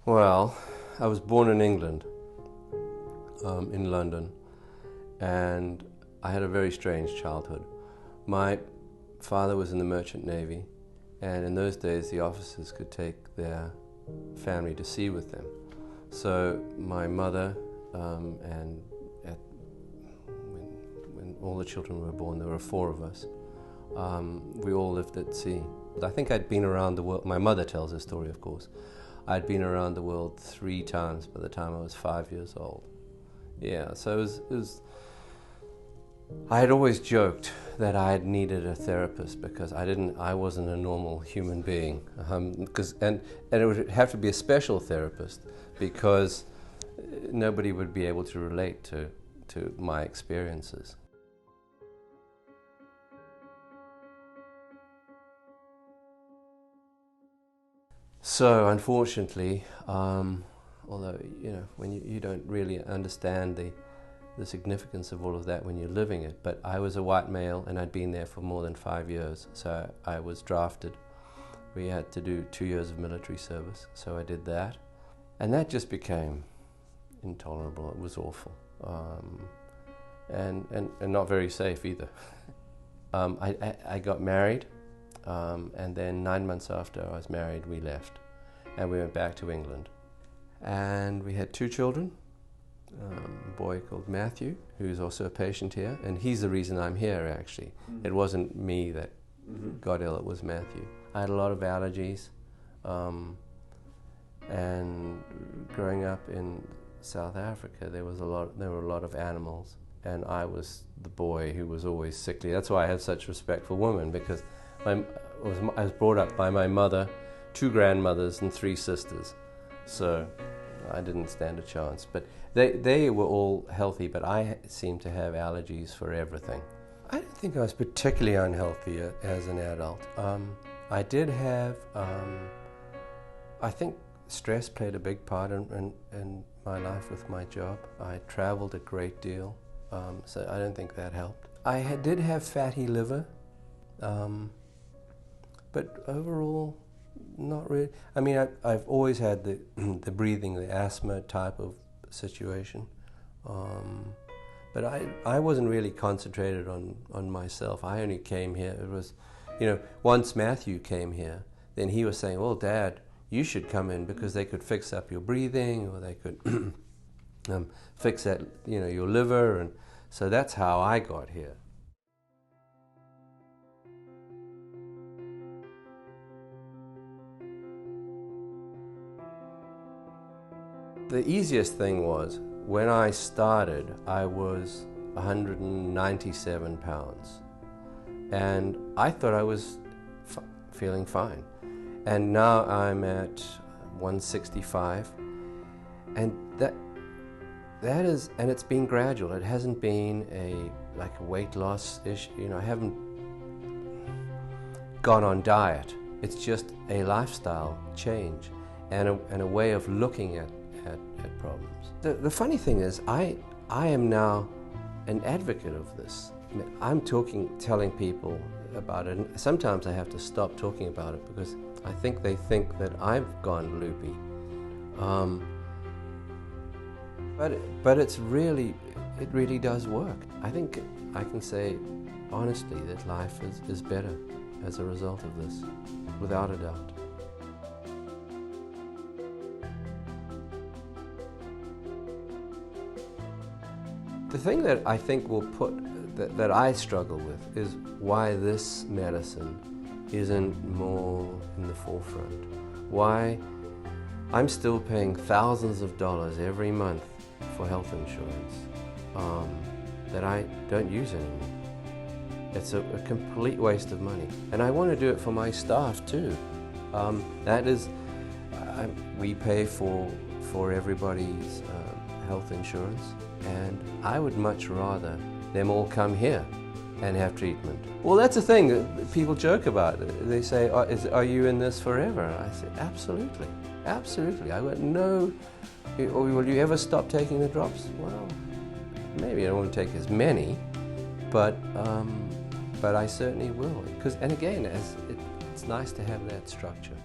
Well, I was born in England, in London, and I had a very strange childhood. My father was in the Merchant Navy, and in those days the officers could take their family to sea with them. So my mother, when all the children were born, there were 4 of us, we all lived at sea. I think I'd been around the world. My mother tells the story, of course. I'd been around the world 3 times by the time I was 5 years old. Yeah, so it was I had always joked that I had needed a therapist because I wasn't a normal human being. And it would have to be a special therapist because nobody would be able to relate to my experiences. So unfortunately, although when you don't really understand the significance of all of that when you're living it, but I was a white male and I'd been there for more than 5 years, so I was drafted. We had to do 2 years of military service, so I did that, and that just became intolerable. It was awful, and not very safe either. I got married. And then 9 months after I was married, we left and we went back to England. And we had 2 children, a boy called Matthew, who's also a patient here, and he's the reason I'm here actually. It wasn't me that got ill, it was Matthew. I had a lot of allergies, and growing up in South Africa, there were a lot of animals, and I was the boy who was always sickly. That's why I have such respect for women, because I was brought up by my mother, 2 grandmothers and 3 sisters, so I didn't stand a chance. But they were all healthy, but I seemed to have allergies for everything. I don't think I was particularly unhealthy as an adult. I did have, I think stress played a big part in my life with my job. I traveled a great deal, so I don't think that helped. I did have fatty liver. But overall, not really. I mean, I've always had the breathing, the asthma type of situation. But I wasn't really concentrated on myself. I only came here. It was, once Matthew came here, then he was saying, well, Dad, you should come in because they could fix up your breathing, or they could fix that, your liver. And so that's how I got here. The easiest thing was, when I started, I was 197 pounds. And I thought I was feeling fine. And now I'm at 165. And that is, and it's been gradual. It hasn't been a weight loss issue. I haven't gone on diet. It's just a lifestyle change and a way of looking at problems. The funny thing is, I am now an advocate of this. I mean, I'm telling people about it, and sometimes I have to stop talking about it because I think they think that I've gone loopy. But it really does work. I think I can say honestly that life is better as a result of this, without a doubt. The thing that I think that I struggle with is why this medicine isn't more in the forefront. Why I'm still paying thousands of dollars every month for health insurance that I don't use anymore. It's a complete waste of money. And I want to do it for my staff too. That is, we pay for everybody's health insurance, and I would much rather them all come here and have treatment. Well, that's the thing that people joke about. They say, are you in this forever? I say, absolutely, absolutely. I went, no, will you ever stop taking the drops? Well, maybe I don't want to take as many, but I certainly will. And again, it's nice to have that structure.